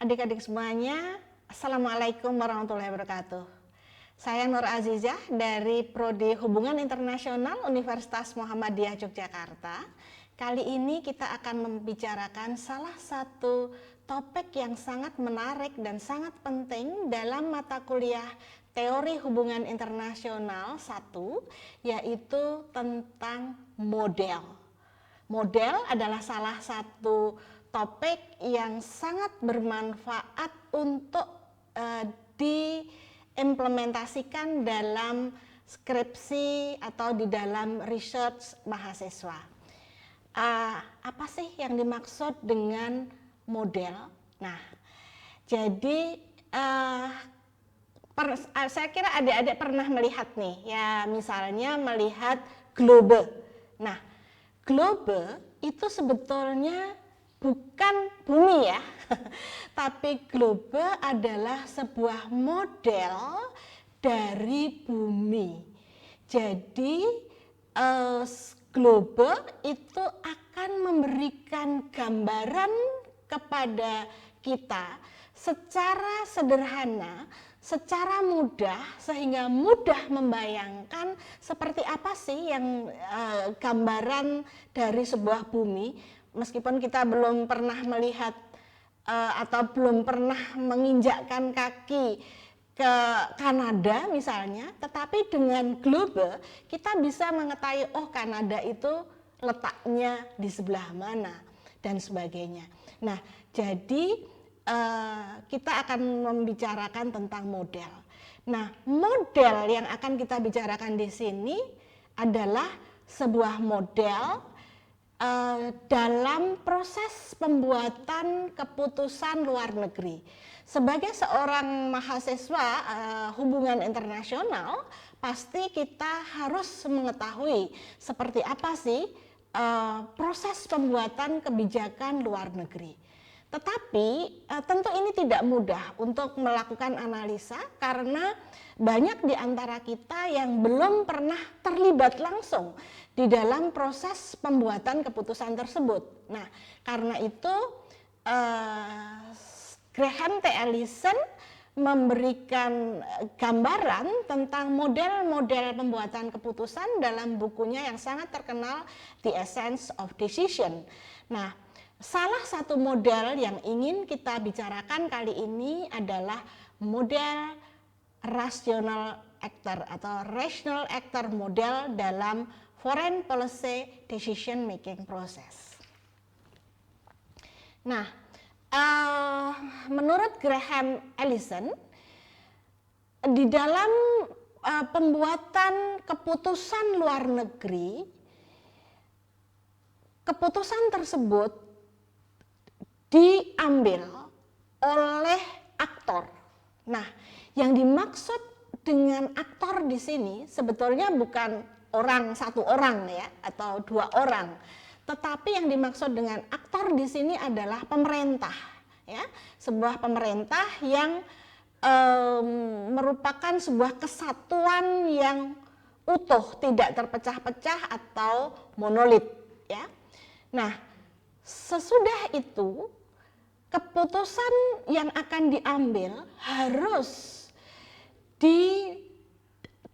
Adik-adik semuanya, Assalamualaikum warahmatullahi wabarakatuh. Saya Nur Azizah dari Prodi Hubungan Internasional Universitas Muhammadiyah Yogyakarta. Kali ini kita akan membicarakan salah satu topik yang sangat menarik dan sangat penting dalam mata kuliah Teori Hubungan Internasional 1, yaitu tentang model. Model adalah salah satu topik yang sangat bermanfaat untuk diimplementasikan dalam skripsi atau di dalam research mahasiswa. Apa sih yang dimaksud dengan model? Nah, jadi saya kira adik-adik pernah melihat nih, ya misalnya melihat globe. Nah, globe itu sebetulnya bukan bumi ya, tapi globe adalah sebuah model dari bumi. Jadi globe itu akan memberikan gambaran kepada kita secara sederhana, secara mudah, sehingga mudah membayangkan seperti apa sih yang gambaran dari sebuah bumi. Meskipun kita belum pernah melihat atau belum pernah menginjakkan kaki ke Kanada misalnya, tetapi dengan globe kita bisa mengetahui, oh Kanada itu letaknya di sebelah mana dan sebagainya. Nah, jadi kita akan membicarakan tentang model. Nah, model yang akan kita bicarakan di sini adalah sebuah model dalam proses pembuatan keputusan luar negeri. Sebagai seorang mahasiswa hubungan internasional, pasti kita harus mengetahui seperti apa sih proses pembuatan kebijakan luar negeri. Tetapi tentu ini tidak mudah untuk melakukan analisa karena banyak di antara kita yang belum pernah terlibat langsung di dalam proses pembuatan keputusan tersebut. Nah, karena itu Graham T. Allison memberikan gambaran tentang model-model pembuatan keputusan dalam bukunya yang sangat terkenal The Essence of Decision. Nah, salah satu model yang ingin kita bicarakan kali ini adalah model rational actor atau rational actor model dalam foreign policy decision making process. Nah, menurut Graham Allison, di dalam pembuatan keputusan luar negeri, keputusan tersebut diambil oleh aktor. Nah, yang dimaksud dengan aktor di sini sebetulnya bukan satu orang ya atau dua orang, tetapi yang dimaksud dengan aktor di sini adalah pemerintah, ya, sebuah pemerintah yang merupakan sebuah kesatuan yang utuh, tidak terpecah-pecah atau monolit, ya. Nah, sesudah itu keputusan yang akan diambil harus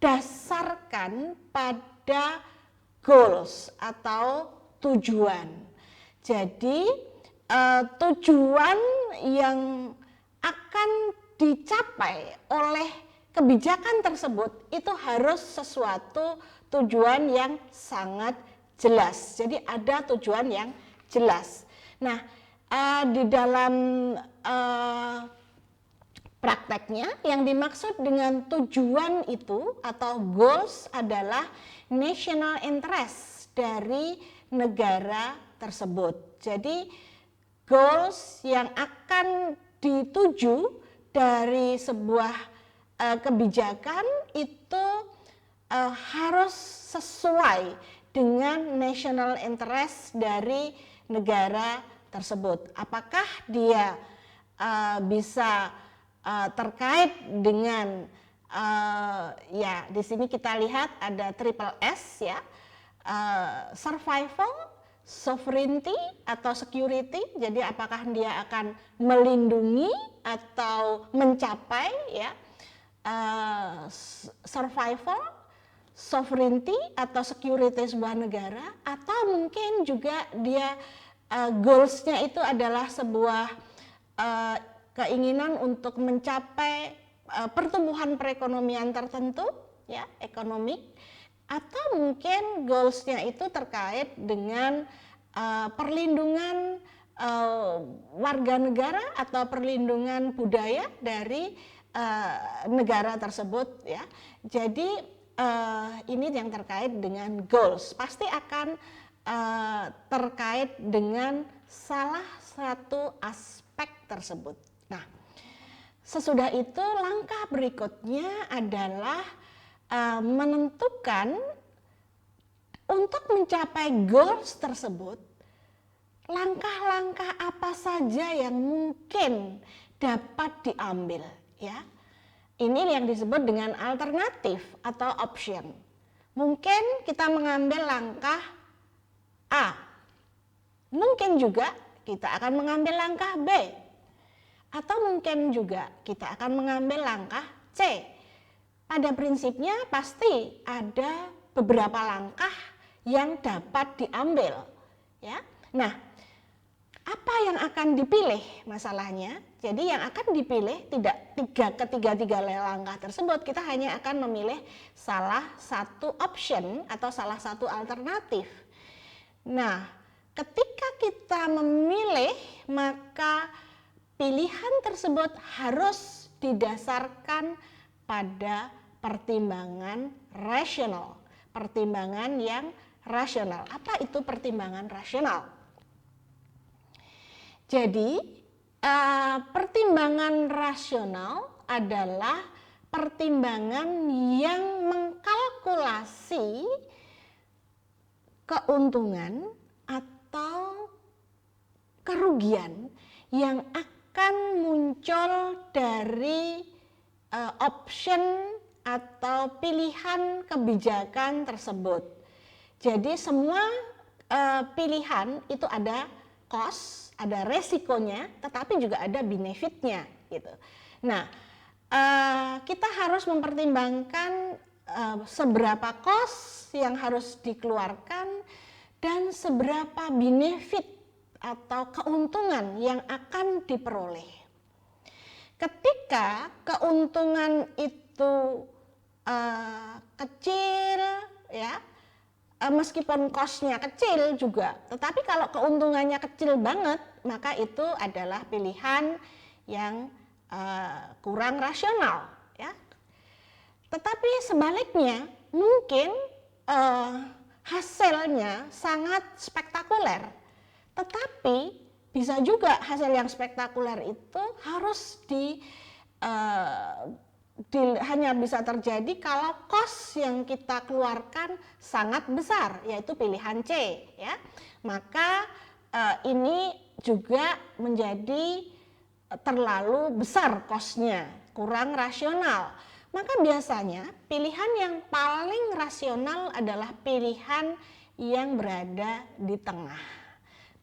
didasarkan pada goals atau tujuan. Jadi tujuan yang akan dicapai oleh kebijakan tersebut itu harus sesuatu tujuan yang sangat jelas. Jadi ada tujuan yang jelas. Nah, di dalam prakteknya yang dimaksud dengan tujuan itu atau goals adalah national interest dari negara tersebut. Jadi goals yang akan dituju dari sebuah kebijakan itu harus sesuai dengan national interest dari negara tersebut. Apakah dia bisa terkait dengan ya di sini kita lihat ada triple S ya, survival, sovereignty atau security, jadi apakah dia akan melindungi atau mencapai ya survival, sovereignty atau security sebuah negara, atau mungkin juga dia goals-nya itu adalah sebuah keinginan untuk mencapai pertumbuhan perekonomian tertentu ya, ekonomik, atau mungkin goals-nya itu terkait dengan perlindungan warga negara atau perlindungan budaya dari negara tersebut ya. Jadi ini yang terkait dengan goals, pasti akan terkait dengan salah satu aspek tersebut. Nah, sesudah itu langkah berikutnya adalah menentukan untuk mencapai goals tersebut, langkah-langkah apa saja yang mungkin dapat diambil ya. Ini yang disebut dengan alternatif atau option. Mungkin kita mengambil langkah A, mungkin juga kita akan mengambil langkah B, atau mungkin juga kita akan mengambil langkah C. Pada prinsipnya pasti ada beberapa langkah yang dapat diambil ya. Nah, apa yang akan dipilih masalahnya? Jadi yang akan dipilih tidak ketiga langkah tersebut, kita hanya akan memilih salah satu option atau salah satu alternatif. Nah, ketika kita memilih, maka pilihan tersebut harus didasarkan pada pertimbangan rasional, pertimbangan yang rasional. Apa itu pertimbangan rasional? Jadi pertimbangan rasional adalah pertimbangan yang mengkalkulasi keuntungan atau kerugian yang akan muncul dari option atau pilihan kebijakan tersebut. Jadi semua pilihan itu ada cost, ada resikonya, tetapi juga ada benefitnya gitu. Nah, kita harus mempertimbangkan seberapa cost yang harus dikeluarkan dan seberapa benefit atau keuntungan yang akan diperoleh. Ketika keuntungan itu kecil ya, meskipun cost-nya kecil juga, tetapi kalau keuntungannya kecil banget, maka itu adalah pilihan yang kurang rasional ya. Tetapi sebaliknya, mungkin hasilnya sangat spektakuler, tetapi bisa juga hasil yang spektakuler itu harus hanya bisa terjadi kalau cost yang kita keluarkan sangat besar, yaitu pilihan C ya. Maka ini juga menjadi terlalu besar cost-nya, kurang rasional. Maka biasanya pilihan yang paling rasional adalah pilihan yang berada di tengah.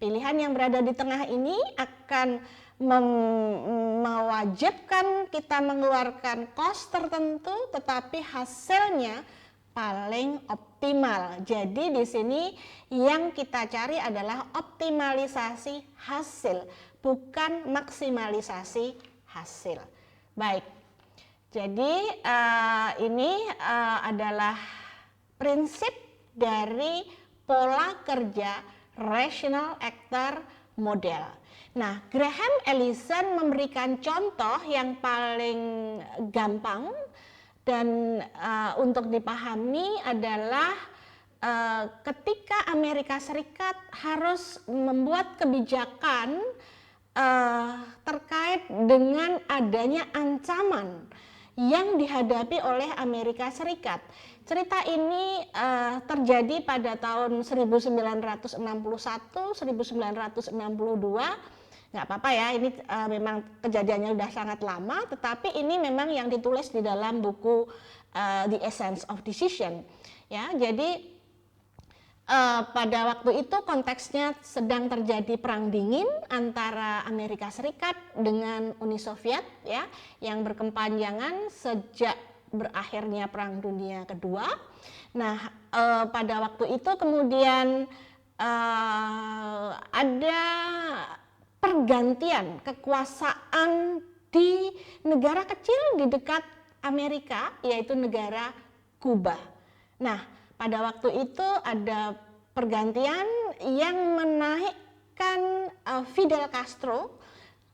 Pilihan yang berada di tengah ini akan mewajibkan kita mengeluarkan cost tertentu, tetapi hasilnya paling optimal. Jadi di sini yang kita cari adalah optimalisasi hasil, bukan maksimalisasi hasil. Baik, jadi ini adalah prinsip dari pola kerja rational actor model. Nah, Graham Allison memberikan contoh yang paling gampang dan untuk dipahami adalah ketika Amerika Serikat harus membuat kebijakan terkait dengan adanya ancaman yang dihadapi oleh Amerika Serikat. Cerita ini terjadi pada tahun 1961, 1962. Nggak apa-apa ya, ini memang kejadiannya sudah sangat lama, tetapi ini memang yang ditulis di dalam buku The Essence of Decision. Ya, jadi pada waktu itu konteksnya sedang terjadi perang dingin antara Amerika Serikat dengan Uni Soviet ya, yang berkepanjangan sejak berakhirnya Perang Dunia Kedua. Nah, pada waktu itu kemudian ada pergantian kekuasaan di negara kecil di dekat Amerika, yaitu negara Kuba. Nah, pada waktu itu ada pergantian yang menaikkan Fidel Castro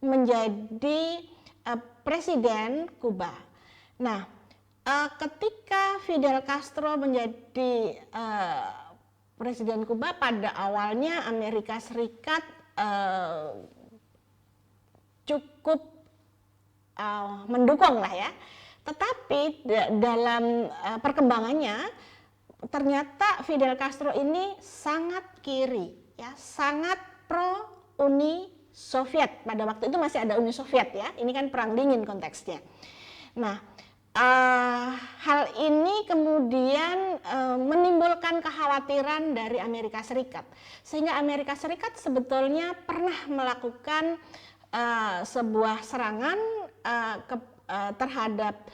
menjadi presiden Kuba. Nah, ketika Fidel Castro menjadi presiden Kuba, pada awalnya Amerika Serikat cukup mendukung lah ya. Tetapi dalam perkembangannya ternyata Fidel Castro ini sangat kiri, ya, sangat pro Uni Soviet. Pada waktu itu masih ada Uni Soviet ya, ini kan perang dingin konteksnya. Nah, hal ini kemudian menimbulkan kekhawatiran dari Amerika Serikat, sehingga Amerika Serikat sebetulnya pernah melakukan sebuah serangan terhadap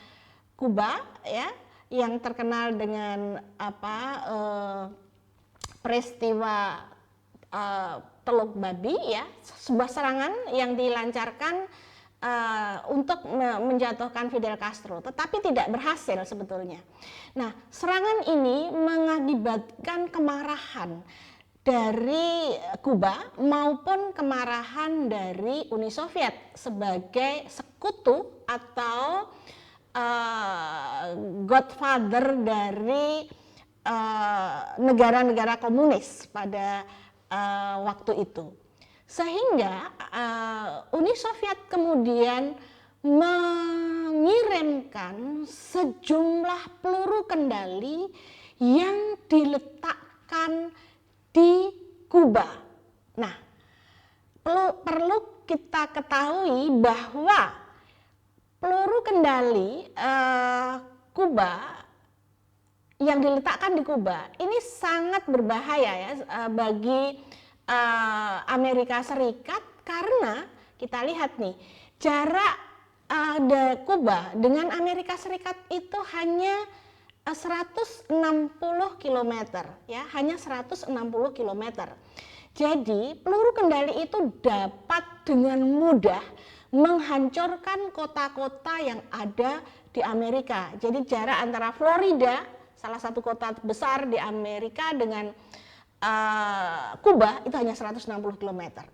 Kuba ya, yang terkenal dengan peristiwa Teluk Babi ya, sebuah serangan yang dilancarkan untuk menjatuhkan Fidel Castro, tetapi tidak berhasil sebetulnya. Nah, serangan ini mengakibatkan kemarahan dari Kuba maupun kemarahan dari Uni Soviet sebagai sekutu atau godfather dari negara-negara komunis pada waktu itu. Sehingga Uni Soviet kemudian mengirimkan sejumlah peluru kendali yang diletakkan di Kuba. Nah, perlu kita ketahui bahwa peluru kendali Kuba yang diletakkan di Kuba ini sangat berbahaya ya bagi Amerika Serikat, karena kita lihat nih, jarak Kuba dengan Amerika Serikat itu hanya 160 km ya, hanya 160 km. Jadi peluru kendali itu dapat dengan mudah menghancurkan kota-kota yang ada di Amerika. Jadi jarak antara Florida, salah satu kota besar di Amerika, dengan Kuba itu hanya 160 km.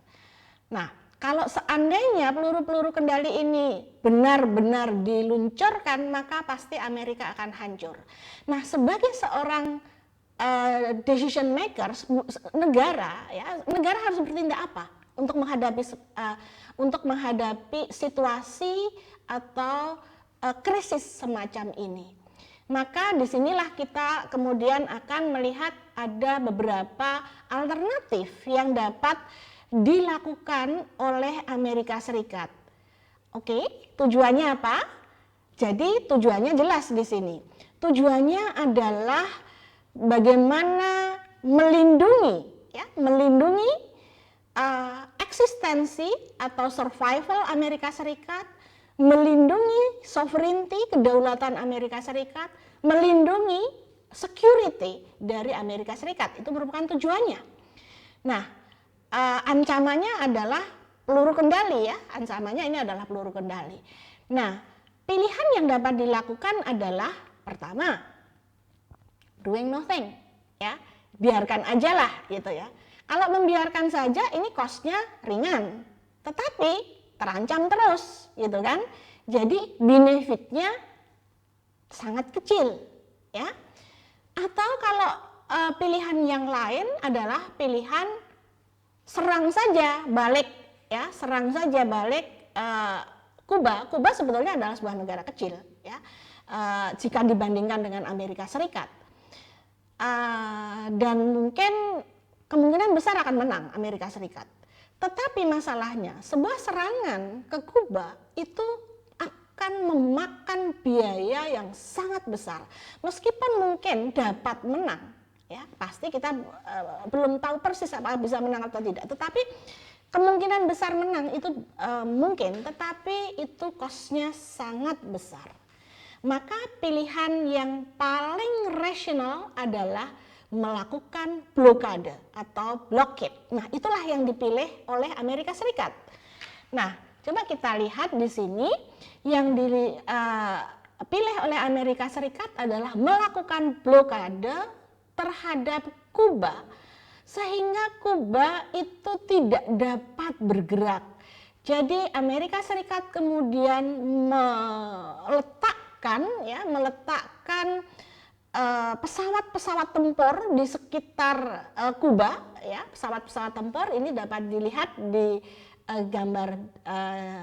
Nah, kalau seandainya peluru-peluru kendali ini benar-benar diluncurkan, maka pasti Amerika akan hancur. Nah, sebagai seorang decision makers, negara harus bertindak apa untuk menghadapi situasi atau krisis semacam ini. Maka disinilah kita kemudian akan melihat ada beberapa alternatif yang dapat dilakukan oleh Amerika Serikat. Oke, tujuannya apa? Jadi tujuannya jelas di sini. Tujuannya adalah bagaimana melindungi eksistensi atau survival Amerika Serikat, melindungi sovereignty, kedaulatan Amerika Serikat, melindungi security dari Amerika Serikat. Itu merupakan tujuannya. Nah, ancamannya adalah peluru kendali ya. Ancamannya ini adalah peluru kendali. Nah, pilihan yang dapat dilakukan adalah pertama, doing nothing ya. Biarkan aja lah gitu ya. Kalau membiarkan saja ini cost-nya ringan, tetapi terancam terus gitu kan. Jadi benefitnya sangat kecil ya. Atau kalau pilihan yang lain adalah pilihan serang saja balik ya, serang saja balik Kuba. Kuba sebetulnya adalah sebuah negara kecil ya, jika dibandingkan dengan Amerika Serikat, dan mungkin kemungkinan besar akan menang Amerika Serikat. Tetapi masalahnya sebuah serangan ke Kuba itu akan memakan biaya yang sangat besar. Meskipun mungkin dapat menang, ya pasti kita belum tahu persis apa bisa menang atau tidak, tetapi kemungkinan besar menang itu mungkin, tetapi itu cost-nya sangat besar. Maka pilihan yang paling rasional adalah melakukan blokade atau blockade. Nah, itulah yang dipilih oleh Amerika Serikat. Nah, coba kita lihat di sini yang dipilih oleh Amerika Serikat adalah melakukan blokade terhadap Kuba, sehingga Kuba itu tidak dapat bergerak. Jadi Amerika Serikat kemudian meletakkan pesawat-pesawat tempur di sekitar Kuba, ya. Pesawat-pesawat tempur ini dapat dilihat di gambar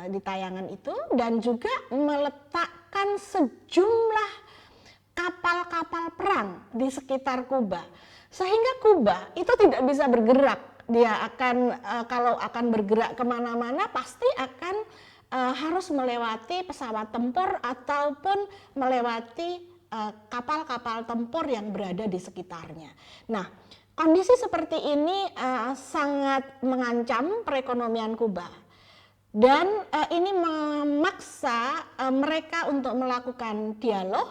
di tayangan itu, dan juga meletakkan sejumlah kapal-kapal perang di sekitar Kuba, sehingga Kuba itu tidak bisa bergerak. Dia akan kalau akan bergerak kemana-mana pasti akan harus melewati pesawat tempur ataupun melewati kapal-kapal tempur yang berada di sekitarnya. Nah, kondisi seperti ini sangat mengancam perekonomian Kuba, dan ini memaksa mereka untuk melakukan dialog,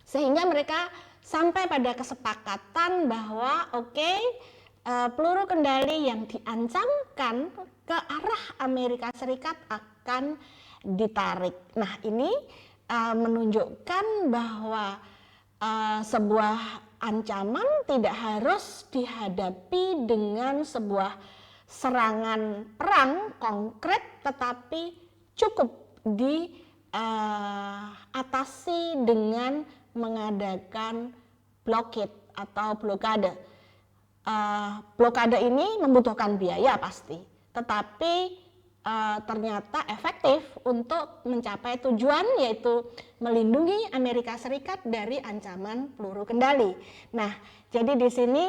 sehingga mereka sampai pada kesepakatan bahwa peluru kendali yang diancamkan ke arah Amerika Serikat akan ditarik. Nah, ini menunjukkan bahwa sebuah ancaman tidak harus dihadapi dengan sebuah serangan perang konkret, tetapi cukup diatasi dengan mengadakan blockade atau blokade. Blokade ini membutuhkan biaya pasti, tetapi ternyata efektif untuk mencapai tujuan, yaitu melindungi Amerika Serikat dari ancaman peluru kendali. Nah, jadi di sini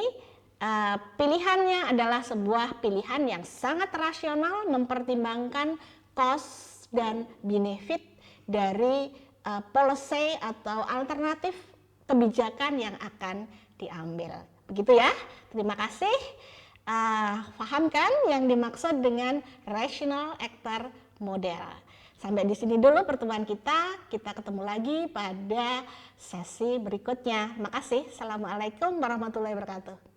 pilihannya adalah sebuah pilihan yang sangat rasional, mempertimbangkan cost dan benefit dari policy atau alternatif kebijakan yang akan diambil. Begitu ya. Terima kasih. Paham kan yang dimaksud dengan rational actor model? Sampai di sini dulu pertemuan kita. Kita ketemu lagi pada sesi berikutnya. Terima kasih. Assalamualaikum warahmatullahi wabarakatuh.